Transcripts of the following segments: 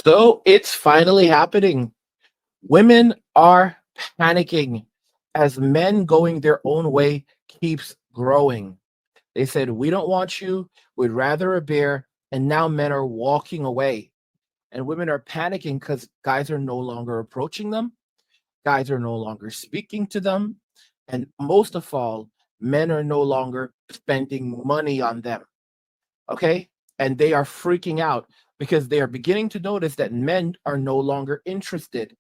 So it's finally happening. Women are panicking as men going their own way keeps growing. They said, "We don't want you. We'd rather a bear." And now men are walking away. And women are panicking because guys are no longer approaching them. Guys are no longer speaking to them. And most of all, men are no longer spending money on them. Okay? And they are freaking out because they are beginning to notice that men are no longer interested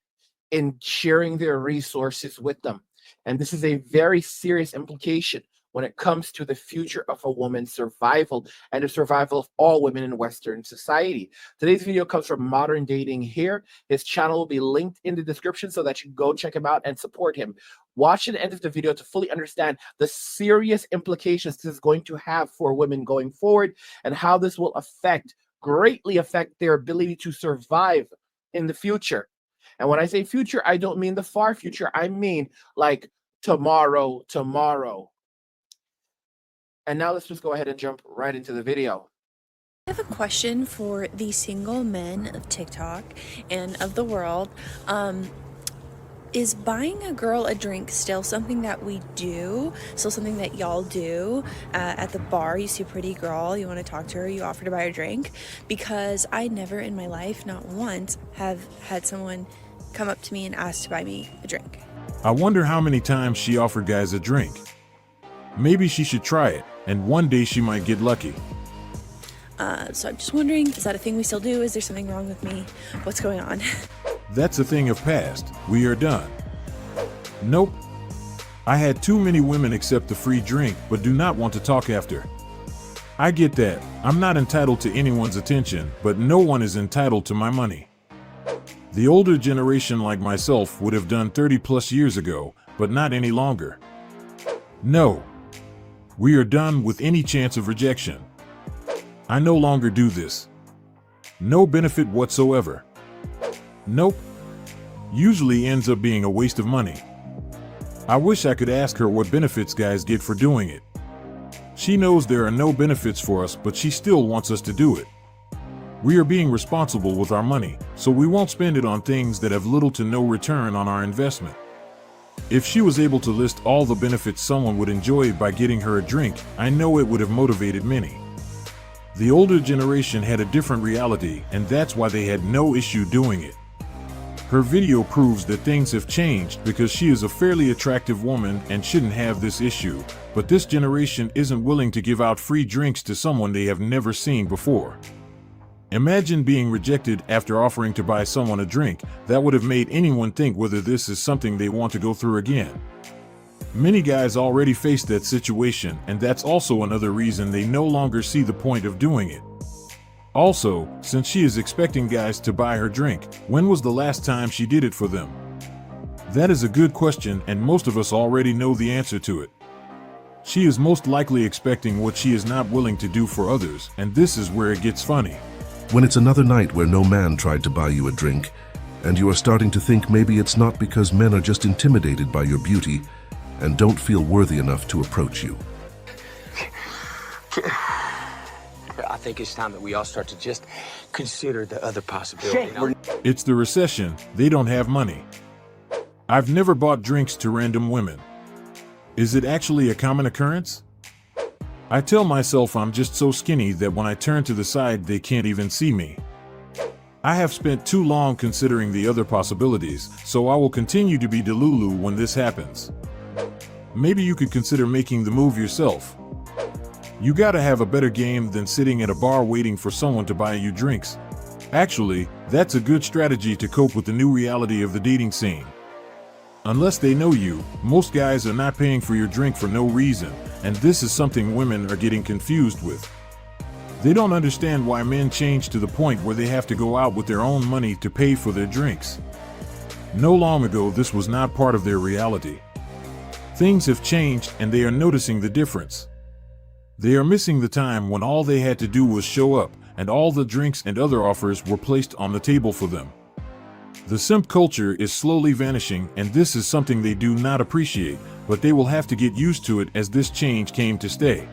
in sharing their resources with them. And this is a very serious implication when it comes to the future of a woman's survival and the survival of all women in Western society. Today's video comes from Modern Dating here. His channel will be linked in the description so that you can go check him out and support him. Watch to the end of the video to fully understand the serious implications this is going to have for women going forward and how this will greatly affect their ability to survive in the future. And when I say future, I don't mean the far future. I mean like tomorrow. And now let's just go ahead and jump right into the video. I have a question for the single men of TikTok and of the world. Is buying a girl a drink still something that we do? Still something that y'all do at the bar? You see a pretty girl, you want to talk to her, you offer to buy her a drink? Because I never in my life, not once, have had someone come up to me and ask to buy me a drink. I wonder how many times she offered guys a drink. Maybe she should try it, and one day she might get lucky. So I'm just wondering, is that a thing we still do? Is there something wrong with me? What's going on? That's a thing of past. We are done. Nope. I had too many women accept the free drink, but do not want to talk after. I get that. I'm not entitled to anyone's attention, but no one is entitled to my money. The older generation like myself would have done 30 plus years ago, but not any longer. No. We are done with any chance of rejection. I no longer do this. No benefit whatsoever. Nope. Usually ends up being a waste of money. I wish I could ask her what benefits guys get for doing it. She knows there are no benefits for us, but she still wants us to do it. We are being responsible with our money, so we won't spend it on things that have little to no return on our investment. If she was able to list all the benefits someone would enjoy by getting her a drink, I know it would have motivated many. The older generation had a different reality, and that's why they had no issue doing it. Her video proves that things have changed because she is a fairly attractive woman and shouldn't have this issue, but this generation isn't willing to give out free drinks to someone they have never seen before. Imagine being rejected after offering to buy someone a drink. That would have made anyone think whether this is something they want to go through again. Many guys already face that situation, and that's also another reason they no longer see the point of doing it. Also, since she is expecting guys to buy her drink, when was the last time she did it for them? That is a good question, and most of us already know the answer to it. She is most likely expecting what she is not willing to do for others, and this is where it gets funny. When it's another night where no man tried to buy you a drink, and you are starting to think maybe it's not because men are just intimidated by your beauty and don't feel worthy enough to approach you. I think it's time that we all start to just consider the other possibility. It's the recession, they don't have money. I've never bought drinks to random women. Is it actually a common occurrence? I tell myself I'm just so skinny that when I turn to the side they can't even see me. I have spent too long considering the other possibilities, so I will continue to be delulu when this happens. Maybe you could consider making the move yourself. You gotta have a better game than sitting at a bar waiting for someone to buy you drinks. Actually, that's a good strategy to cope with the new reality of the dating scene. Unless they know you, most guys are not paying for your drink for no reason, and this is something women are getting confused with. They don't understand why men change to the point where they have to go out with their own money to pay for their drinks. No long ago, this was not part of their reality. Things have changed, and they are noticing the difference. They are missing the time when all they had to do was show up, and all the drinks and other offers were placed on the table for them. The simp culture is slowly vanishing, and this is something they do not appreciate, but they will have to get used to it as this change came to stay.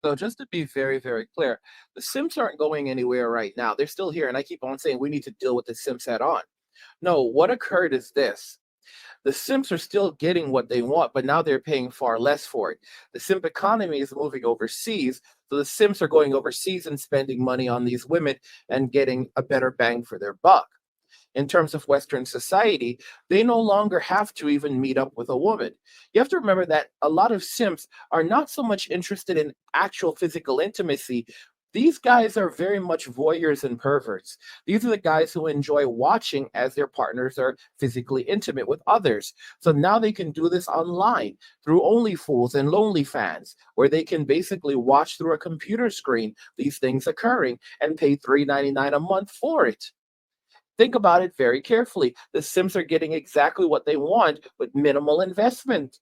So just to be very, very clear, the Sims aren't going anywhere right now. They're still here. And I keep on saying we need to deal with the Sims head on. No, what occurred is this. The Sims are still getting what they want, but now they're paying far less for it. The Simp economy is moving overseas. So the Sims are going overseas and spending money on these women and getting a better bang for their buck. In terms of Western society, they no longer have to even meet up with a woman. You have to remember that a lot of simps are not so much interested in actual physical intimacy. These guys are very much voyeurs and perverts. These are the guys who enjoy watching as their partners are physically intimate with others. So now they can do this online through OnlyFools and LonelyFans, where they can basically watch through a computer screen these things occurring and pay $3.99 a month for it. Think about it very carefully. The Sims are getting exactly what they want with minimal investment.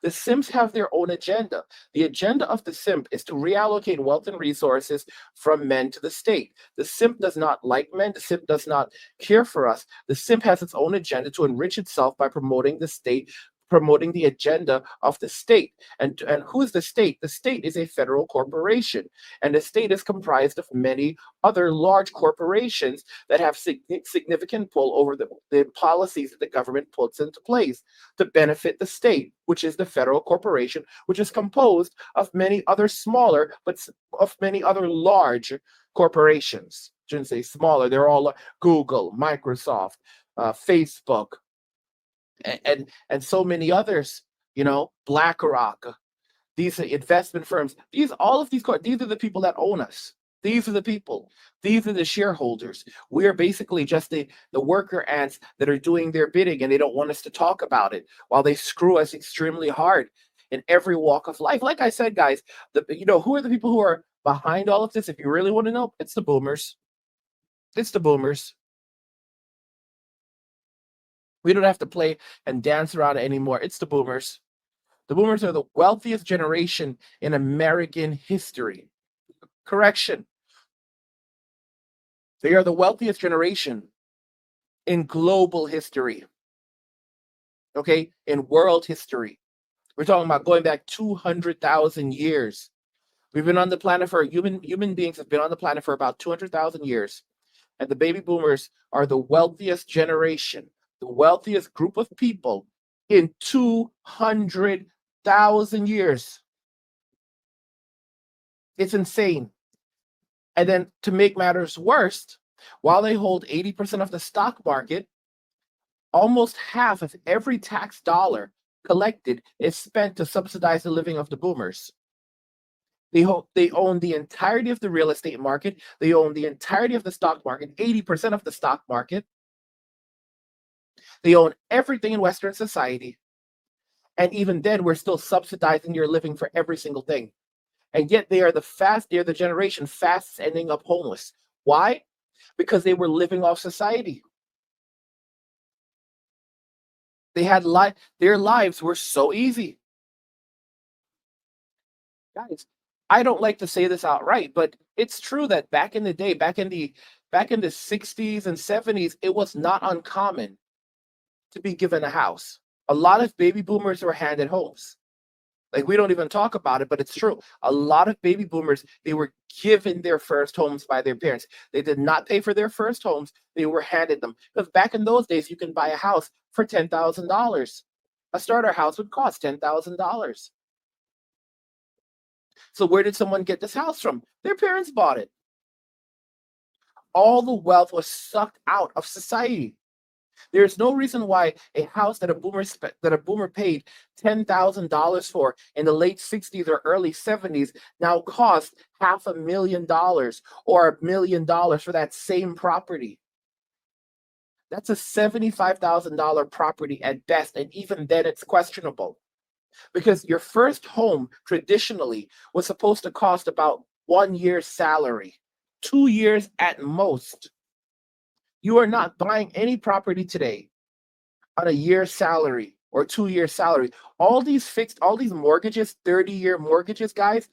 The Sims have their own agenda. The agenda of the Simp is to reallocate wealth and resources from men to the state. The Simp does not like men. The Simp does not care for us. The Simp has its own agenda to enrich itself by promoting the state, promoting the agenda of the state. And who is the state? The state is a federal corporation, and the state is comprised of many other large corporations that have significant pull over the policies that the government puts into place to benefit the state, which is the federal corporation, which is composed of many other smaller, but of many other large corporations. Shouldn't say smaller, they're all Google, Microsoft, Facebook, and so many others, BlackRock, these are investment firms. All of these are the people that own us. These are the people. These are the shareholders. We are basically just the worker ants that are doing their bidding, and they don't want us to talk about it while they screw us extremely hard in every walk of life. Like I said, guys, who are the people who are behind all of this? If you really want to know, it's the boomers. It's the boomers. We don't have to play and dance around it anymore. It's the boomers. The boomers are the wealthiest generation in American history. Correction. They are the wealthiest generation in global history. Okay? In world history. We're talking about going back 200,000 years. We've been on the planet for human beings have been on the planet for about 200,000 years. And the baby boomers are the wealthiest generation, the wealthiest group of people in 200,000 years. It's insane. And then to make matters worse, while they hold 80% of the stock market, almost half of every tax dollar collected is spent to subsidize the living of the boomers. They own the entirety of the real estate market. They own the entirety of the stock market, 80% of the stock market. They own everything in Western society. And even then, we're still subsidizing your living for every single thing. And yet they're the generation fast ending up homeless. Why? Because they were living off society. They had their lives were so easy. Guys, I don't like to say this outright, but it's true that back in the day, back in the 60s and 70s, it was not uncommon to be given a house. A lot of baby boomers were handed homes. Like, we don't even talk about it, but it's true. A lot of baby boomers, they were given their first homes by their parents. They did not pay for their first homes. They were handed them. Because back in those days, you can buy a house for $10,000. A starter house would cost $10,000. So where did someone get this house from? Their parents bought it. All the wealth was sucked out of society. There's no reason why a house that a boomer paid $10,000 for in the late 60s or early 70s now costs $500,000 or $1 million for that same property. That's a $75,000 property at best, and even then it's questionable. Because your first home traditionally was supposed to cost about 1 year's salary, 2 years at most. You are not buying any property today on a year's salary or 2 years salary. All these mortgages, 30-year mortgages, guys,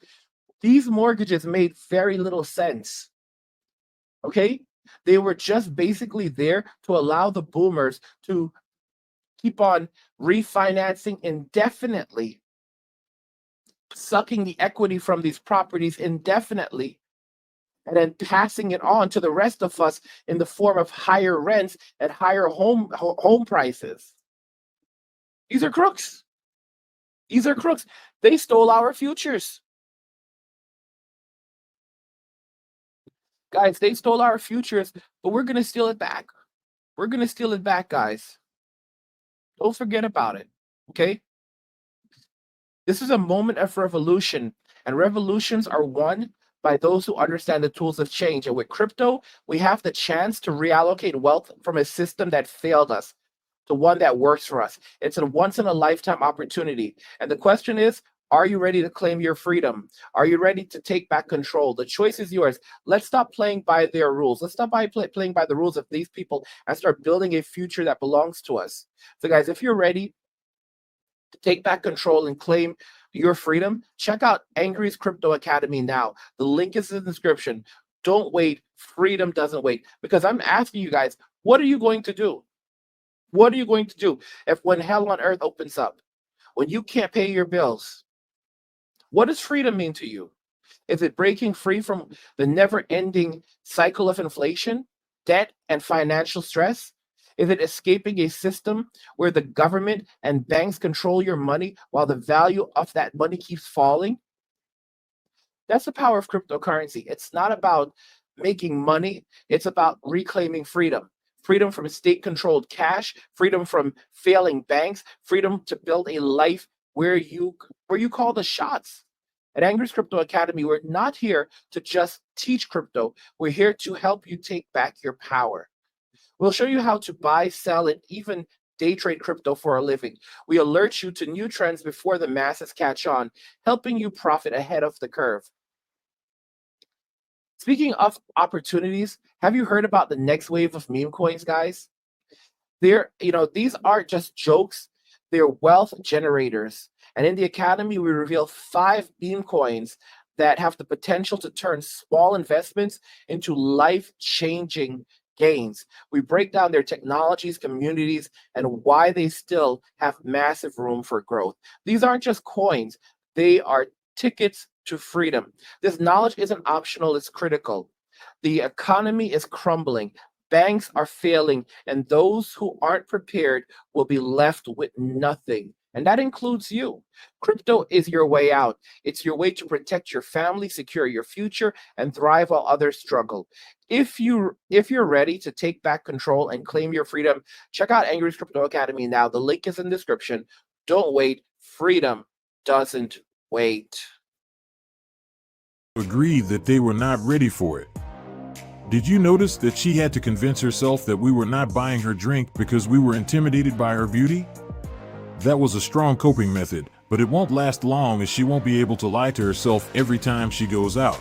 these mortgages made very little sense. Okay? They were just basically there to allow the boomers to keep on refinancing indefinitely sucking the equity from these properties indefinitely and then passing it on to the rest of us in the form of higher rents and higher home prices. These are crooks. These are crooks. They stole our futures. Guys, they stole our futures, but we're going to steal it back. We're going to steal it back, guys. Don't forget about it. Okay? This is a moment of revolution, and revolutions are won by those who understand the tools of change. And with crypto, we have the chance to reallocate wealth from a system that failed us to one that works for us. It's a once in a lifetime opportunity. And the question is, are you ready to claim your freedom? Are you ready to take back control? The choice is yours. Let's stop playing by their rules. Let's stop playing by the rules of these people and start building a future that belongs to us. So, guys, if you're ready to take back control and claim your freedom, check out Angry's Crypto Academy now. The link is in the description. Don't wait. Freedom doesn't wait. Because I'm asking you guys, what are you going to do? What are you going to do if when hell on earth opens up, when you can't pay your bills? What does freedom mean to you? Is it breaking free from the never-ending cycle of inflation, debt, and financial stress? Is it escaping a system where the government and banks control your money while the value of that money keeps falling? That's the power of cryptocurrency. It's not about making money, it's about reclaiming freedom. Freedom from state-controlled cash, freedom from failing banks, freedom to build a life where you call the shots. At Angry's Crypto Academy, we're not here to just teach crypto. We're here to help you take back your power. We'll show you how to buy, sell, and even day trade crypto for a living. We alert you to new trends before the masses catch on, helping you profit ahead of the curve. Speaking of opportunities, have you heard about the next wave of meme coins, guys? These aren't just jokes, they're wealth generators. And in the Academy, we reveal 5 meme coins that have the potential to turn small investments into life-changing gains. We break down their technologies, communities, and why they still have massive room for growth. These aren't just coins, they are tickets to freedom. This knowledge isn't optional, it's critical. The economy is crumbling. Banks are failing, and those who aren't prepared will be left with nothing. And that includes you. Crypto is your way out. It's your way to protect your family, secure your future, and thrive while others struggle. If you're ready to take back control and claim your freedom, check out Angry's Crypto Academy now. The link is in the description. Don't wait. Freedom doesn't wait. Agreed that they were not ready for it. Did you notice that she had to convince herself that we were not buying her drink because we were intimidated by her beauty? That was a strong coping method, but it won't last long as she won't be able to lie to herself every time she goes out.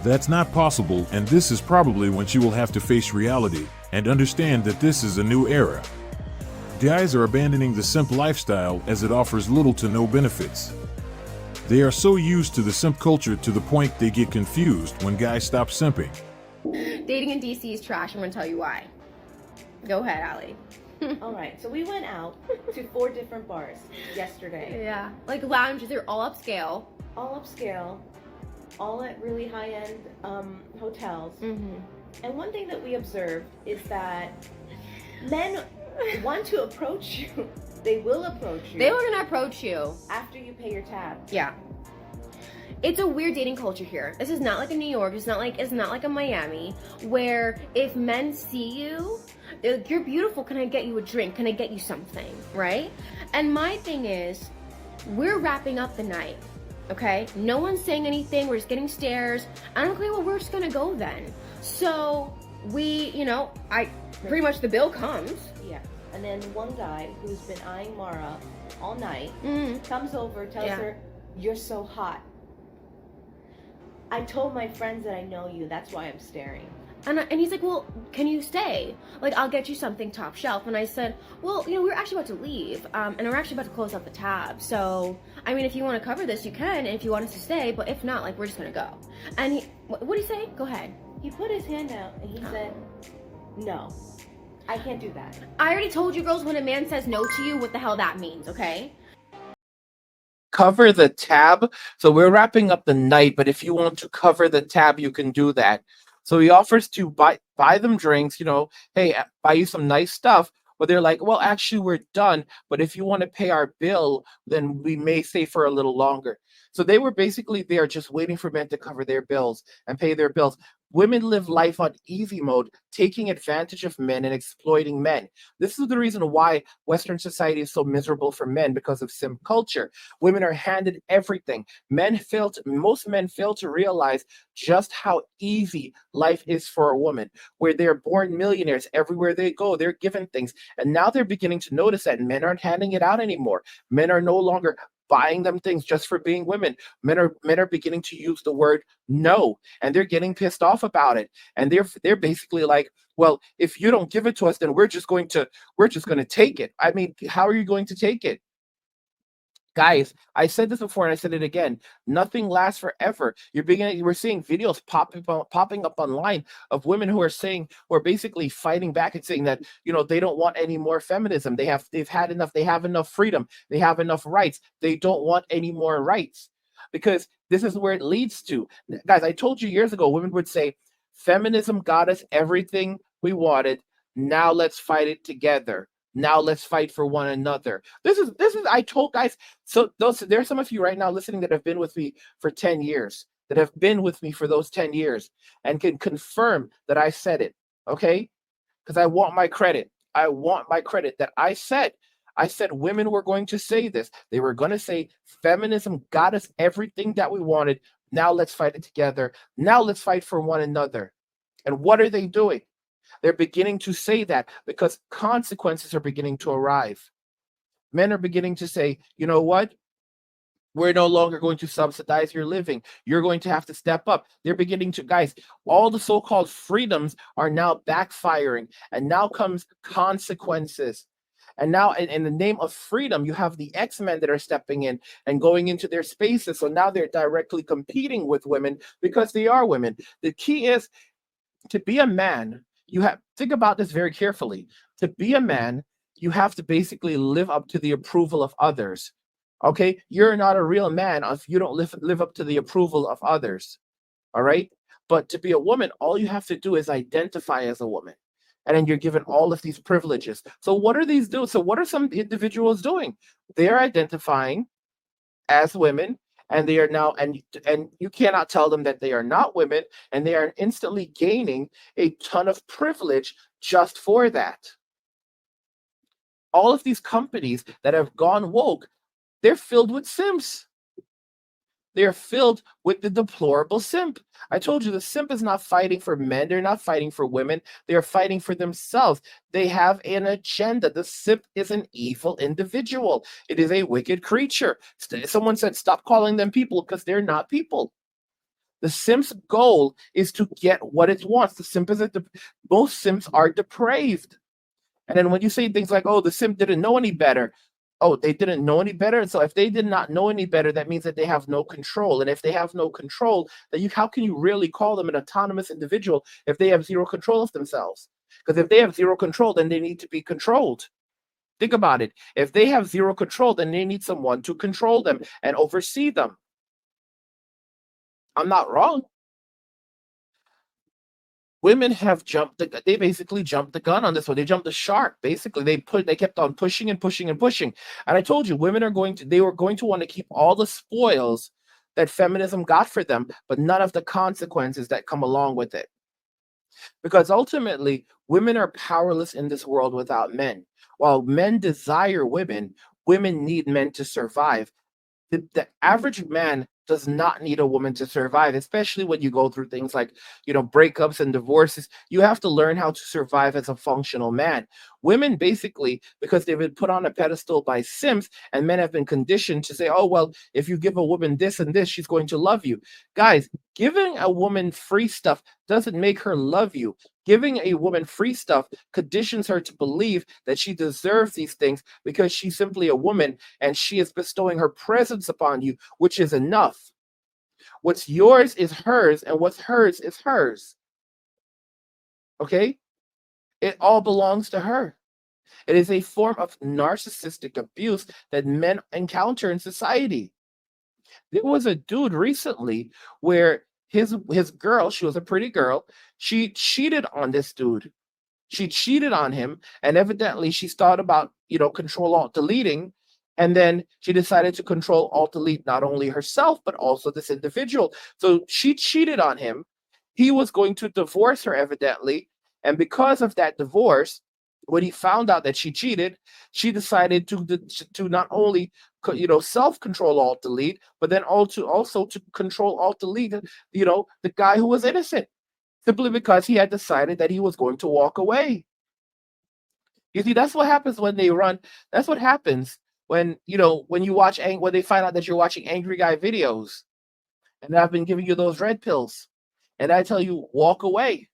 That's not possible, and this is probably when she will have to face reality and understand that this is a new era. Guys are abandoning the simp lifestyle as it offers little to no benefits. They are so used to the simp culture to the point they get confused when guys stop simping. Dating in DC is trash. I'm gonna tell you why. Go ahead, Allie. All right, so we went out to 4 different bars yesterday. Yeah, like lounges. They're all upscale. All upscale, all at really high-end hotels. Mm-hmm. And one thing that we observed is that men want to approach you. They will approach you. They were gonna approach you after you pay your tab. Yeah. It's a weird dating culture here. This is not like in New York. It's not like a Miami, where if men see you, they're like, "You're beautiful. Can I get you a drink? Can I get you something?" Right? And my thing is, we're wrapping up the night. Okay? No one's saying anything. We're just getting stares. I'm like, well, we're just gonna go then. So we, pretty much the bill comes. Yeah. And then one guy who's been eyeing Mara all night Mm-hmm. comes over, tells her, "You're so hot. I told my friends that I know you. That's why I'm staring." And he's like, "Well, can you stay? Like, I'll get you something top shelf." And I said, "Well, we're actually about to leave, and we're actually about to close out the tab. So, I mean, if you want to cover this, you can, and if you want us to stay, but if not, like, we're just gonna go." And he, what did he say? Go ahead. He put his hand out and he said, "No, I can't do that." I already told you girls when a man says no to you, what the hell that means, okay? Cover the tab. So we're wrapping up the night, but if you want to cover the tab, you can do that. So he offers to buy them drinks, hey, buy you some nice stuff. But they're like, well, actually, we're done. But if you want to pay our bill, then we may stay for a little longer. So they were basically there just waiting for men to cover their bills and pay their bills. Women live life on easy mode, taking advantage of men and exploiting men. This is the reason why Western society is so miserable for men because of simp culture. Women are handed everything. Most men fail to realize just how easy life is for a woman, where they're born millionaires everywhere they go. They're given things. And now they're beginning to notice that men aren't handing it out anymore. Men are no longer buying them things just for being women. Men are beginning to use the word no, and they're getting pissed off about it. And they're basically like, well, if you don't give it to us, then we're just going to take it. I mean, how are you going to take it? Guys, I said this before and I said it again. Nothing lasts forever. We're seeing videos popping up online of women who are basically fighting back and saying that, they don't want any more feminism. They've had enough, they have enough freedom, they have enough rights. They don't want any more rights. Because this is where it leads to. Guys, I told you years ago, women would say, feminism got us everything we wanted. Now let's fight it together. Now let's fight for one another. This is I told guys, so there's some of you right now listening that have been with me for 10 years, that have been with me for those 10 years and can confirm that I said it, okay? Because I want my credit. I want my credit that I said women were going to say this. They were going to say feminism got us everything that we wanted. Now let's fight it together. Now let's fight for one another. And what are they doing? They're beginning to say that because consequences are beginning to arrive. Men are beginning to say, you know what? We're no longer going to subsidize your living. You're going to have to step up. They're beginning to, guys, all the so called freedoms are now backfiring. And now comes consequences. And now, in the name of freedom, you have the X-Men that are stepping in and going into their spaces. So now they're directly competing with women because they are women. The key is to be a man, you have think about this very carefully. To be a man, you have to basically live up to the approval of others. Okay? You're not a real man if you don't live up to the approval of others. All right? But to be a woman, all you have to do is identify as a woman. And then you're given all of these privileges. So what are these doing? So what are some individuals doing? They're identifying as women, and they are now, and you cannot tell them that they are not women, and they are instantly gaining a ton of privilege just for that. All of these companies that have gone woke, they're filled with simps. They're filled with the deplorable simp. I told you the simp is not fighting for men. They're not fighting for women. They're fighting for themselves. They have an agenda. The simp is an evil individual. It is a wicked creature. Someone said, stop calling them people because they're not people. The simp's goal is to get what it wants. Most simps are depraved. And then when you say things like, oh, the simp didn't know any better. Oh, they didn't know any better. So if they did not know any better, that means that they have no control. And if they have no control, then how can you really call them an autonomous individual if they have zero control of themselves? Because if they have zero control, then they need to be controlled. Think about it. If they have zero control, then they need someone to control them and oversee them. I'm not wrong. Women have they basically jumped the gun on this one. They jumped the shark. Basically, they kept on pushing and pushing and pushing. And I told you, they were going to want to keep all the spoils that feminism got for them, but none of the consequences that come along with it. Because ultimately, women are powerless in this world without men. While men desire women, women need men to survive. The average man does not need a woman to survive, especially when you go through things like, breakups and divorces. You have to learn how to survive as a functional man. Women basically, because they've been put on a pedestal by simps, and men have been conditioned to say, oh, well, if you give a woman this and this, she's going to love you. Guys, giving a woman free stuff doesn't make her love you. Giving a woman free stuff conditions her to believe that she deserves these things because she's simply a woman and she is bestowing her presence upon you, which is enough. What's yours is hers, and what's hers is hers. Okay? It all belongs to her. It is a form of narcissistic abuse that men encounter in society. There was a dude recently where his girl, she was a pretty girl, she cheated on this dude. She cheated on him, and evidently she's thought about, control alt deleting, and then she decided to control alt delete not only herself but also this individual. So she cheated on him. He was going to divorce her evidently, and because of that divorce, when he found out that she cheated, she decided to not only self control alt delete, but then also to control alt delete the guy who was innocent, simply because he had decided that he was going to walk away. You see, that's what happens when they run. That's what happens when you watch when they find out that you're watching angry guy videos, and I've been giving you those red pills, and I tell you walk away.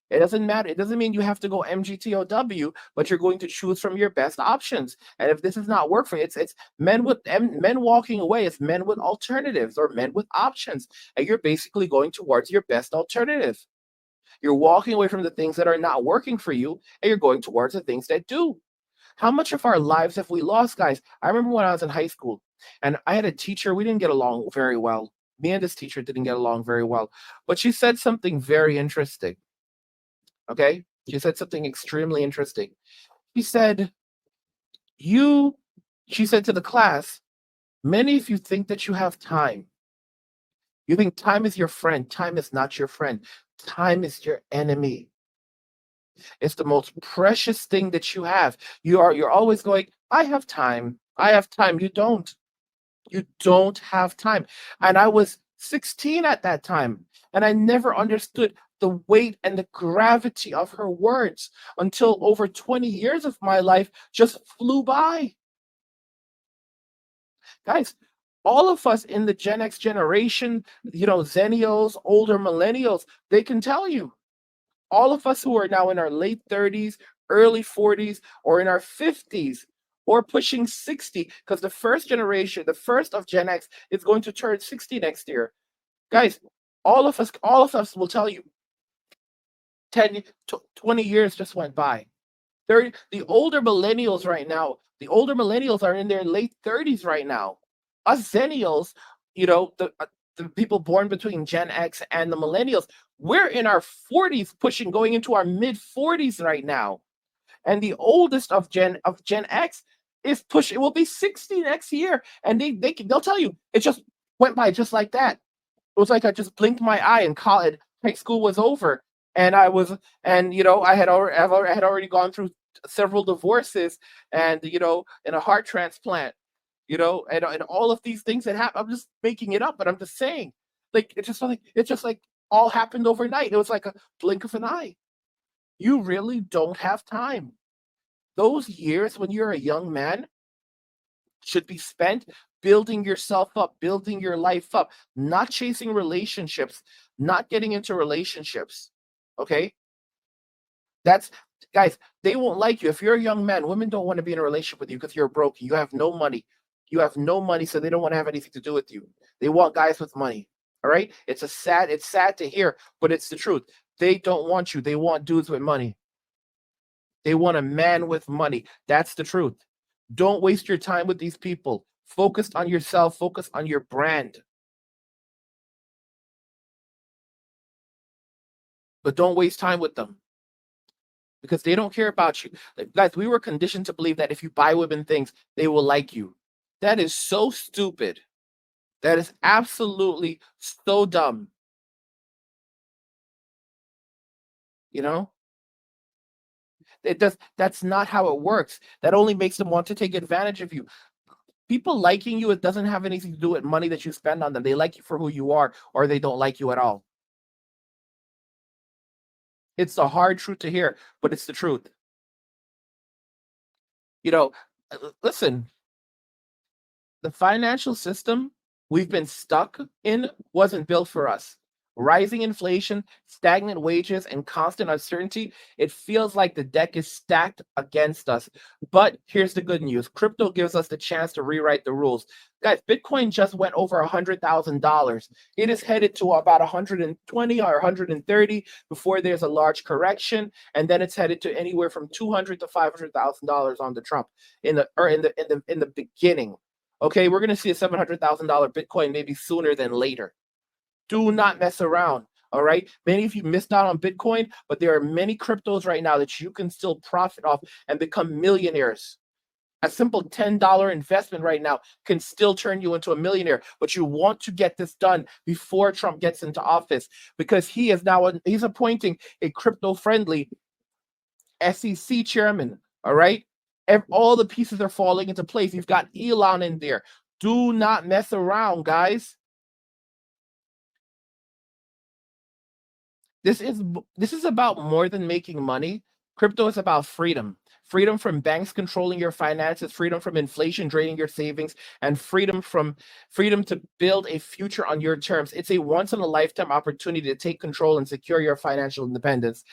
It doesn't matter. It doesn't mean you have to go MGTOW, but you're going to choose from your best options. And if this does not work for you, it's men walking away. It's men with alternatives or men with options, and you're basically going towards your best alternative. You're walking away from the things that are not working for you, and you're going towards the things that do. How much of our lives have we lost, guys? I remember when I was in high school, and I had a teacher, we didn't get along very well. Me and this teacher didn't get along very well, but she said something very interesting. Okay? She said something extremely interesting. She said, You, she said to the class, many of you think that you have time. You think time is your friend. Time is not your friend. Time is your enemy. It's the most precious thing that you have. You're always going, I have time. I have time. You don't. You don't have time. And I was 16 at that time, and I never understood the weight and the gravity of her words until over 20 years of my life just flew by. Guys, all of us in the Gen X generation, Zennials, older millennials, they can tell you. All of us who are now in our late 30s, early 40s, or in our 50s, or pushing 60, because the first generation, the first of Gen X, is going to turn 60 next year. Guys, all of us will tell you 10, 20 years just went by. 30, the older millennials right now, the older millennials are in their late 30s right now. Us Zennials, the people born between Gen X and the millennials, we're in our 40s, pushing going into our mid 40s right now. And the oldest of Gen X is push. It will be 60 next year, and they'll tell you it just went by just like that. It was like I just blinked my eye and college, high school was over, and I had already gone through several divorces, and and a heart transplant, and all of these things that happen. I'm just making it up, but I'm just saying, like it's just like all happened overnight. It was like a blink of an eye. You really don't have time. Those years when you're a young man should be spent building yourself up, building your life up, not chasing relationships, not getting into relationships. Okay? That's Guys, they won't like you. If you're a young man, women don't want to be in a relationship with you because you're broke. You have no money. You have no money, so they don't want to have anything to do with you. They want guys with money. All right? It's sad to hear, but it's the truth. They don't want you. They want dudes with money. They want a man with money. That's the truth. Don't waste your time with these people. Focus on yourself, focus on your brand. But don't waste time with them because they don't care about you. Like, guys, we were conditioned to believe that if you buy women things, they will like you. That is so stupid. That is absolutely so dumb. You know? That's not how it works. That only makes them want to take advantage of you. People liking you, it doesn't have anything to do with money that you spend on them. They like you for who you are, or they don't like you at all. It's the hard truth to hear, but it's the truth. You know, listen, the financial system we've been stuck in wasn't built for us. Rising inflation, stagnant wages, and constant uncertainty, it feels like the deck is stacked against us. But here's the good news. Crypto gives us the chance to rewrite the rules. Guys, Bitcoin just went over $100,000. It is headed to about 120 or 130 before there's a large correction, and then it's headed to anywhere from $200 to $500,000 on the Trump in the beginning. Okay, we're going to see a $700,000 Bitcoin maybe sooner than later. Do not mess around. All right. Many of you missed out on Bitcoin, but there are many cryptos right now that you can still profit off and become millionaires. A simple $10 investment right now can still turn you into a millionaire, but you want to get this done before Trump gets into office, because he is now he's appointing a crypto friendly SEC chairman. All right. All the pieces are falling into place. You've got Elon in there. Do not mess around, guys. This is about more than making money. Crypto is about freedom. Freedom from banks controlling your finances, freedom from inflation draining your savings, and freedom to build a future on your terms. It's a once in a lifetime opportunity to take control and secure your financial independence.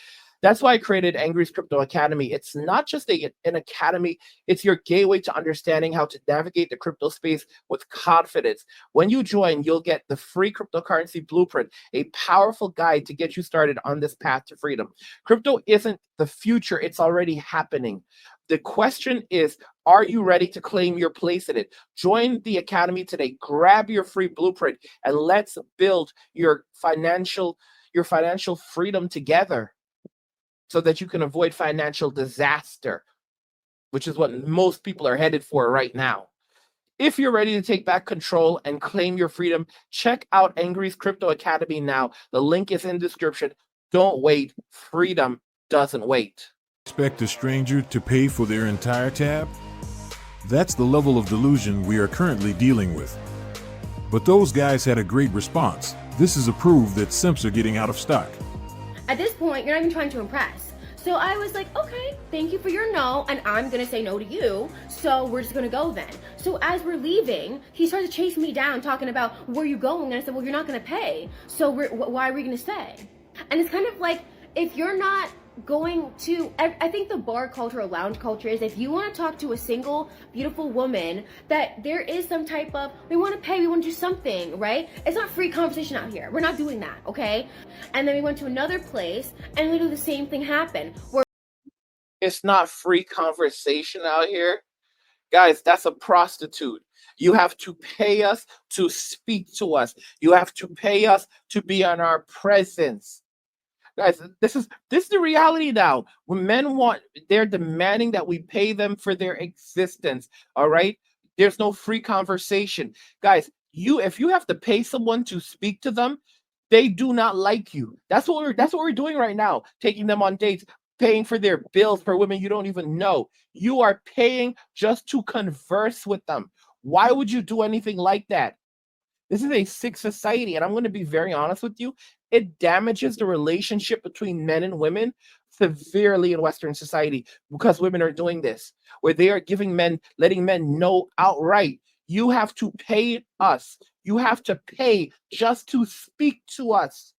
That's why I created Angry's Crypto Academy. It's not just an academy, it's your gateway to understanding how to navigate the crypto space with confidence. When you join, you'll get the free cryptocurrency blueprint, a powerful guide to get you started on this path to freedom. Crypto isn't the future, it's already happening. The question is, are you ready to claim your place in it? Join the academy today, grab your free blueprint, and let's build your financial freedom together, so that you can avoid financial disaster, which is what most people are headed for right now. If you're ready to take back control and claim your freedom, check out Angry's Crypto Academy now. The link is in the description. Don't wait. Freedom doesn't wait. Expect a stranger to pay for their entire tab? That's the level of delusion we are currently dealing with. But those guys had a great response. This is a proof that simps are getting out of stock. At this point, you're not even trying to impress. So I was like, okay, thank you for your no, and I'm gonna say no to you, so we're just gonna go then. So as we're leaving, he started chasing me down, talking about, where are you going? And I said, well, you're not gonna pay, so why are we gonna stay? And it's kind of like, if you're not going to, I think the bar culture or lounge culture is, if you want to talk to a single beautiful woman, that there is some type of, we want to pay, we want to do something, right? It's not free conversation out here. We're not doing that, okay? And then we went to another place and literally the same thing happened, where It's not free conversation out here. Guys, that's a prostitute. You have to pay us to speak to us. You have to pay us to be on our presence. Guys, this is the reality now. When they're demanding that we pay them for their existence. All right. There's no free conversation. Guys, if you have to pay someone to speak to them, they do not like you. That's what we're doing right now. Taking them on dates, paying for their bills for women you don't even know. You are paying just to converse with them. Why would you do anything like that? This is a sick society, and I'm going to be very honest with you. It damages the relationship between men and women severely in Western society, because women are doing this, where they are letting men know outright, you have to pay us. You have to pay just to speak to us.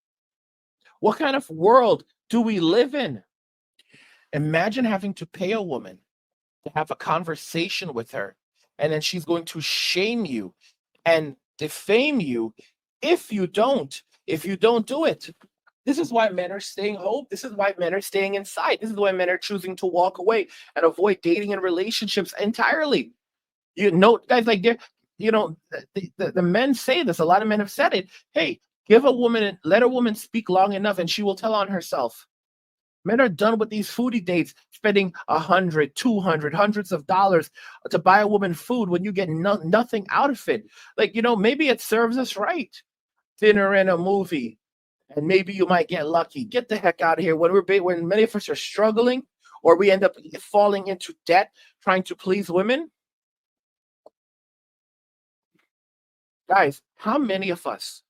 What kind of world do we live in? Imagine having to pay a woman to have a conversation with her, and then she's going to shame you and defame you if you don't do it. This is why men are staying home. This is why men are staying inside. This is why men are choosing to walk away and avoid dating and relationships entirely. You know, guys, like the men say this. A lot of men have said it. Hey, let a woman speak long enough, and she will tell on herself. Men are done with these foodie dates, spending 100, 200, hundreds of dollars to buy a woman food when you get nothing out of it. Like, maybe it serves us right. Dinner and a movie, and maybe you might get lucky. Get the heck out of here. When many of us are struggling, or we end up falling into debt trying to please women. Guys, how many of us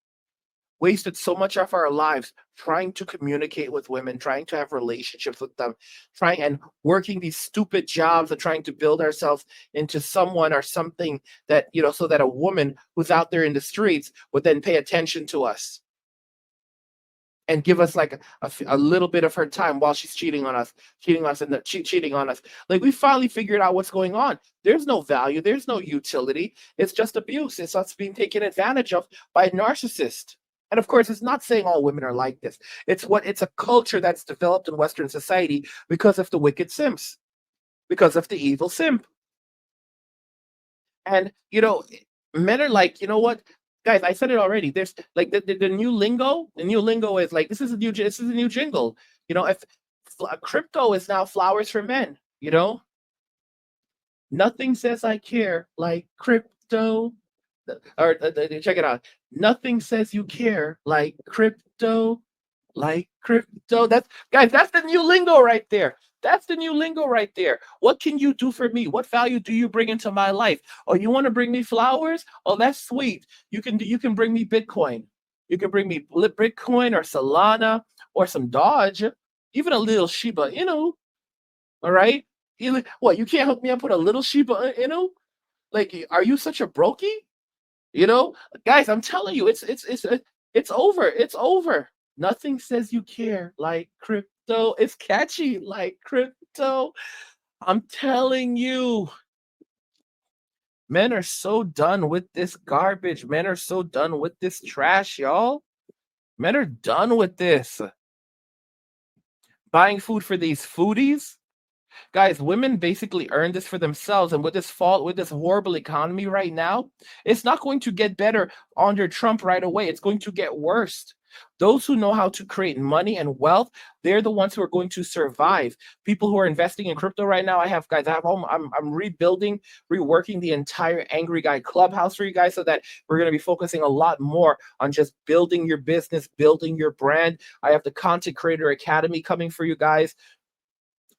wasted so much of our lives trying to communicate with women, trying to have relationships with them, trying and working these stupid jobs and trying to build ourselves into someone or something that, so that a woman who's out there in the streets would then pay attention to us and give us like a little bit of her time while she's cheating on us. Like, we finally figured out what's going on. There's no value. There's no utility. It's just abuse. It's us being taken advantage of by a narcissist. And of course, it's not saying all women are like this. It's a culture that's developed in Western society because of the wicked simps, because of the evil simp. And men are like, you know what, guys? I said it already. There's like the new lingo. The new lingo is like this is a new jingle. If crypto is now flowers for men. Nothing says I care like crypto. Or check it out. Nothing says you care like crypto. Like crypto. That's guys, that's the new lingo right there. That's the new lingo right there. What can you do for me? What value do you bring into my life? Oh, you want to bring me flowers? Oh, that's sweet. You can bring me Bitcoin. You can bring me Bitcoin or Solana or some Dodge, even a little Shiba Inu. All right. What, you can't hook me up with a little Shiba Inu? Like, are you such a brokey? You know, guys, I'm telling you, it's over. It's over. Nothing says you care like crypto. It's catchy like crypto. I'm telling you, men are so done with this garbage. Men are so done with this trash, y'all. Men are done with this. Buying food for these foodies. Guys, women basically earn this for themselves, and with this horrible economy right now, it's not going to get better under Trump right away. It's going to get worse. Those who know how to create money and wealth, they're the ones who are going to survive. People who are investing in crypto right now, I'm rebuilding, reworking the entire Angry Guy Clubhouse for you guys, so that we're going to be focusing a lot more on just building your business, building your brand. I have the Content Creator Academy coming for you guys,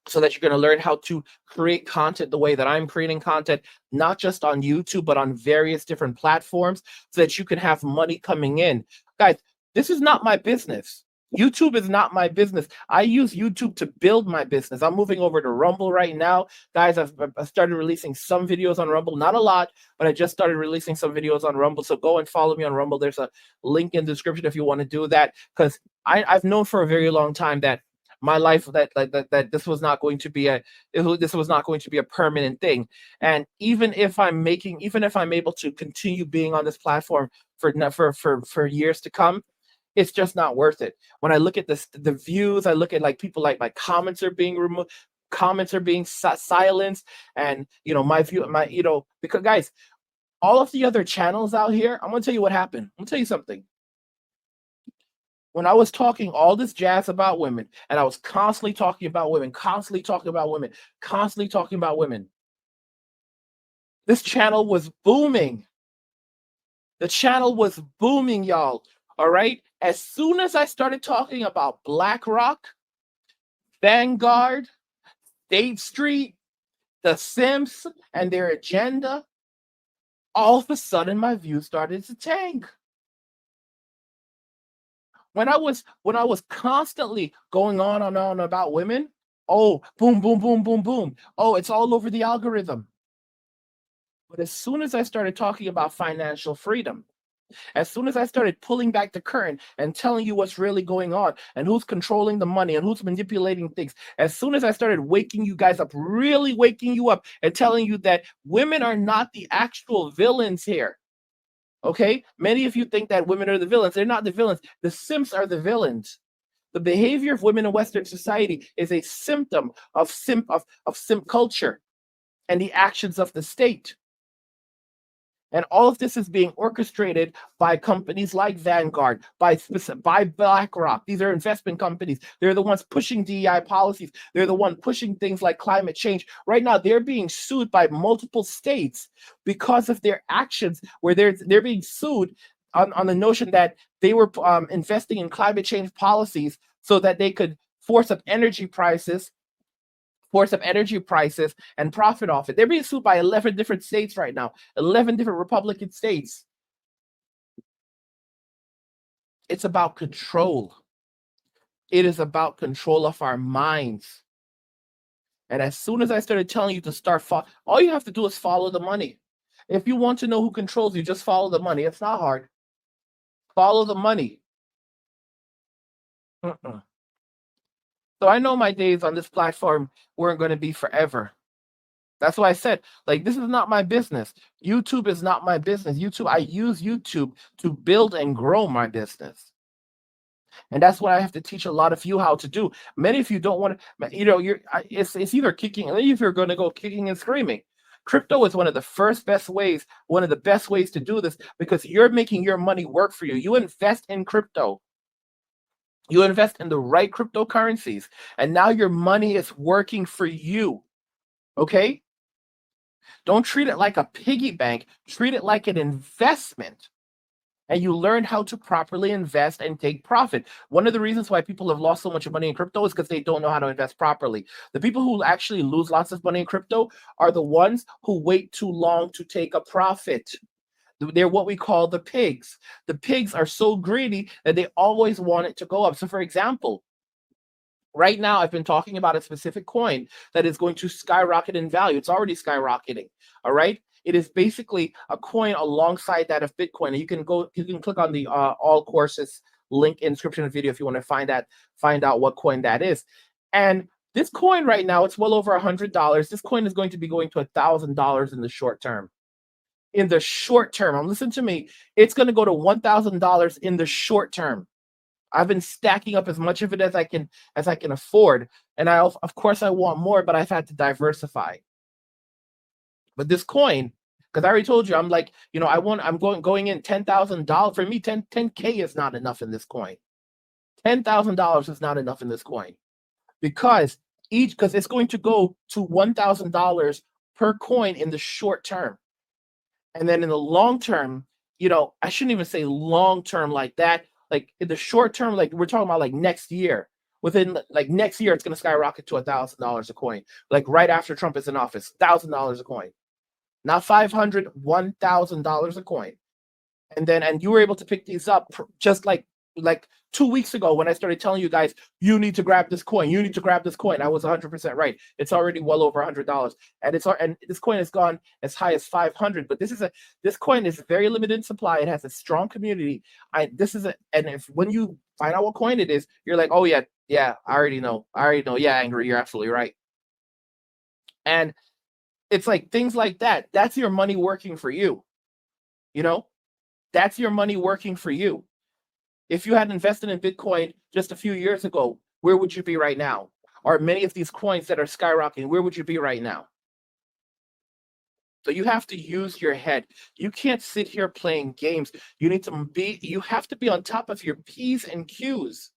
so that you're going to learn how to create content the way that I'm creating content, not just on YouTube, but on various different platforms, so that you can have money coming in. Guys, this is not my business. YouTube is not my business. I use YouTube to build my business. I'm moving over to Rumble right now. Guys, I've started releasing some videos on Rumble, not a lot, but I just started releasing some videos on Rumble. So go and follow me on Rumble. There's a link in the description if you want to do that, because I've known for a very long time that my life, that this was not going to be a permanent thing. And even if I'm able to continue being on this platform for years to come, it's just not worth it. When I look at the views, I look at like people, like my comments are being removed, comments are being silenced, and my view, because guys, all of the other channels out here, I'm gonna tell you what happened. I'm gonna tell you something. When I was talking all this jazz about women, and I was constantly talking about women, constantly talking about women, constantly talking about women, this channel was booming. The channel was booming, y'all. All right. As soon as I started talking about BlackRock, Vanguard, State Street, the Simps, and their agenda, all of a sudden my views started to tank. When I was constantly going on and on about women, oh, boom, boom, boom, boom, boom. Oh, it's all over the algorithm. But as soon as I started talking about financial freedom, as soon as I started pulling back the curtain and telling you what's really going on and who's controlling the money and who's manipulating things, as soon as I started waking you guys up, really waking you up and telling you that women are not the actual villains here. Okay? Many of you think that women are the villains. They're not the villains. The simps are the villains. The behavior of women in Western society is a symptom of simp culture and the actions of the state. And all of this is being orchestrated by companies like Vanguard, by BlackRock. These are investment companies. They're the ones pushing DEI policies. They're the one pushing things like climate change. Right now, they're being sued by multiple states because of their actions, where they're being sued on the notion that they were investing in climate change policies so that they could force up energy prices and profit off it. They're being sued by 11 different states right now, 11 different Republican states. It's about control. It is about control of our minds. And as soon as I started telling you to start, all you have to do is follow the money. If you want to know who controls you, just follow the money. It's not hard. Follow the money. So I know my days on this platform weren't going to be forever. That's why I said, like, this is not my business. YouTube is not my business. I use YouTube to build and grow my business. And that's what I have to teach a lot of you how to do. Many of you don't want to, it's either kicking, if you're going to go kicking and screaming. Crypto is one of the best ways to do this because you're making your money work for you. You invest in crypto. You invest in the right cryptocurrencies, and now your money is working for you. Okay? Don't treat it like a piggy bank, treat it like an investment. And you learn how to properly invest and take profit. One of the reasons why people have lost so much money in crypto is because they don't know how to invest properly. The people who actually lose lots of money in crypto are the ones who wait too long to take a profit. They're what we call the pigs. The pigs are so greedy that they always want it to go up. So, for example, right now, I've been talking about a specific coin that is going to skyrocket in value. It's already skyrocketing. All right. It is basically a coin alongside that of Bitcoin. And you can click on the all courses link in description of the video if you want to find out what coin that is. And this coin right now, it's well over $100. This coin is going to be going to $1,000 in the short term. In the short term, listen to me, it's going to go to $1,000 in the short term. I've been stacking up as much of it as I can afford, and of course I want more, but I've had to diversify. But this coin, because I already told you, I'm like, I'm going in $10,000. For me, 10K is not enough in this coin. $10,000 is not enough in this coin because it's going to go to $1,000 per coin in the short term. And then in the long term, I shouldn't even say long term like that. Like in the short term, like we're talking about like next year. Within like next year, it's going to skyrocket to $1,000 a coin. Like right after Trump is in office, $1,000 a coin. Not 500, $1,000 a coin. And you were able to pick these up just like 2 weeks ago when I started telling you guys, you need to grab this coin. You need to grab this coin. I was 100% right. It's already well over $100, and this coin has gone as high as 500. But this coin is very limited in supply. It has a strong community. And if when you find out what coin it is, you're like, oh yeah, I already know. Yeah, Angry, you're absolutely right. And it's like things like that. That's your money working for you. That's your money working for you. If you had invested in Bitcoin just a few years ago, where would you be right now? Or many of these coins that are skyrocketing, where would you be right now? So you have to use your head. You can't sit here playing games. You have to be on top of your P's and Q's.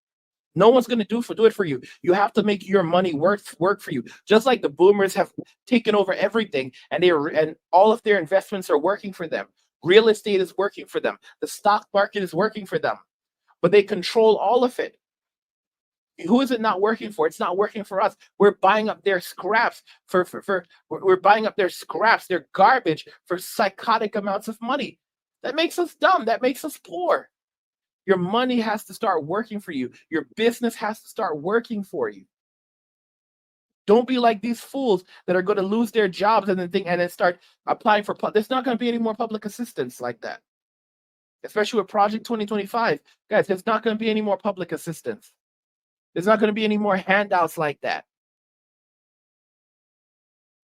No one's going to do it for you. You have to make your money work for you. Just like the boomers have taken over everything and all of their investments are working for them. Real estate is working for them. The stock market is working for them. But they control all of it. Who is it not working for? It's not working for us. We're buying up their scraps we're buying up their scraps, their garbage for psychotic amounts of money. That makes us dumb. That makes us poor. Your money has to start working for you. Your business has to start working for you. Don't be like these fools that are going to lose their jobs and then start applying for. There's not going to be any more public assistance like that. Especially with Project 2025. Guys, there's not going to be any more public assistance. There's not going to be any more handouts like that.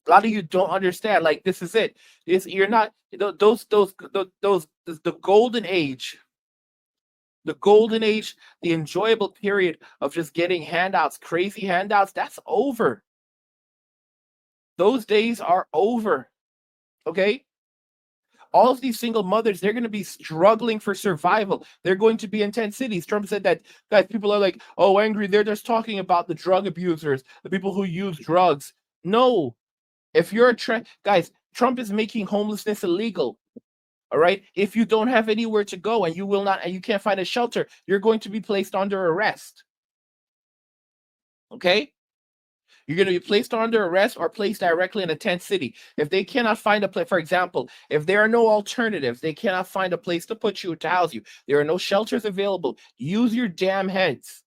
A lot of you don't understand. Like, this is it. You're not the golden age. The golden age, the enjoyable period of just getting handouts, crazy handouts, that's over. Those days are over. Okay? All of these single mothers, they're going to be struggling for survival. They're going to be in tent cities. Trump said that, guys, people are like, oh, Angry, they're just talking about the drug abusers, the people who use drugs. No. If you're guys, Trump is making homelessness illegal. All right. If you don't have anywhere to go and you can't find a shelter, you're going to be placed under arrest. Okay. You're going to be placed under arrest or placed directly in a tent city. If they cannot find a place, for example, if there are no alternatives, they cannot find a place to put you, to house you. There are no shelters available. Use your damn heads.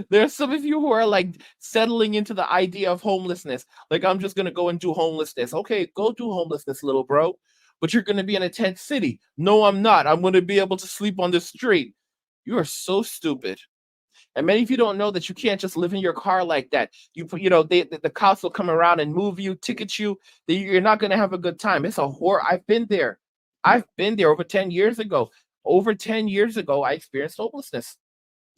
There are some of you who are like settling into the idea of homelessness. Like, I'm just going to go and do homelessness. Okay, go do homelessness, little bro. But you're going to be in a tent city. No, I'm not. I'm going to be able to sleep on the street. You are so stupid. And many of you don't know that you can't just live in your car like that. The cops will come around and move you, ticket you. You're not going to have a good time. It's a horror. I've been there. Over 10 years ago. Over 10 years ago, I experienced homelessness.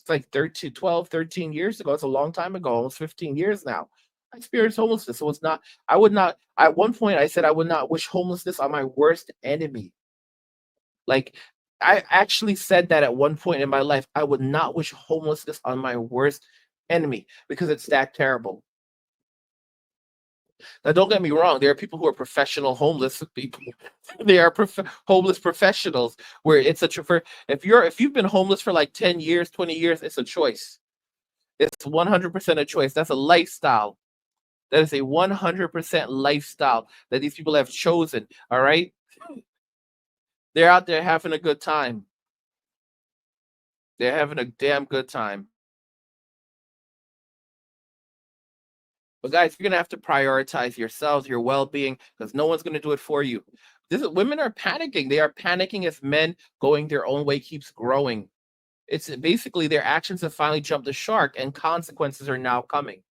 It's like 13 years ago. It's a long time ago, almost 15 years now. experienced homelessness. So it's not, I would not, at one point I said I would not wish homelessness on my worst enemy. Like, I actually said that at one point in my life. I would not wish homelessness on my worst enemy because it's that terrible. Now, don't get me wrong. There are people who are professional homeless people. They are homeless professionals where it's a if you've been homeless for like 10 years, 20 years, it's a choice. It's 100% a choice. That's a lifestyle. That is a 100% lifestyle that these people have chosen. All right. They're out there having a good time. They're having a damn good time. But guys, you're gonna have to prioritize yourselves, your well-being, because no one's gonna do it for you. Women are panicking. They are panicking as men going their own way keeps growing. It's basically their actions have finally jumped the shark, and consequences are now coming.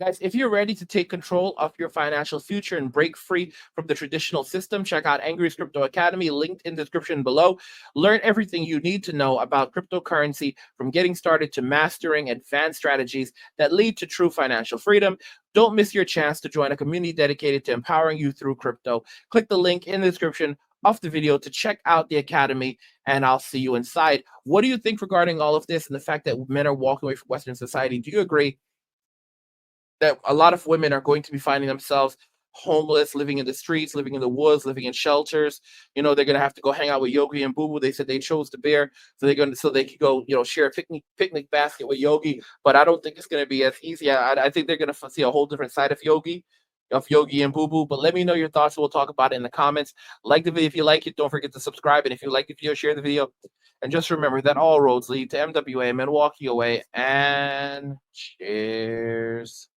Guys, if you're ready to take control of your financial future and break free from the traditional system, check out Angry's Crypto Academy, linked in the description below. Learn everything you need to know about cryptocurrency, from getting started to mastering advanced strategies that lead to true financial freedom. Don't miss your chance to join a community dedicated to empowering you through crypto. Click the link in the description of the video to check out the academy, and I'll see you inside. What do you think regarding all of this and the fact that men are walking away from Western society? Do you agree that a lot of women are going to be finding themselves homeless, living in the streets, living in the woods, living in shelters? They're gonna have to go hang out with Yogi and Boo Boo. They said they chose the bear, so they could go, share a picnic basket with Yogi. But I don't think it's gonna be as easy. I think they're gonna see a whole different side of Yogi and Boo Boo. But let me know your thoughts. We'll talk about it in the comments. Like the video if you like it. Don't forget to subscribe, and if you like the video, share the video. And just remember that all roads lead to MWA, Milwaukee away, and cheers.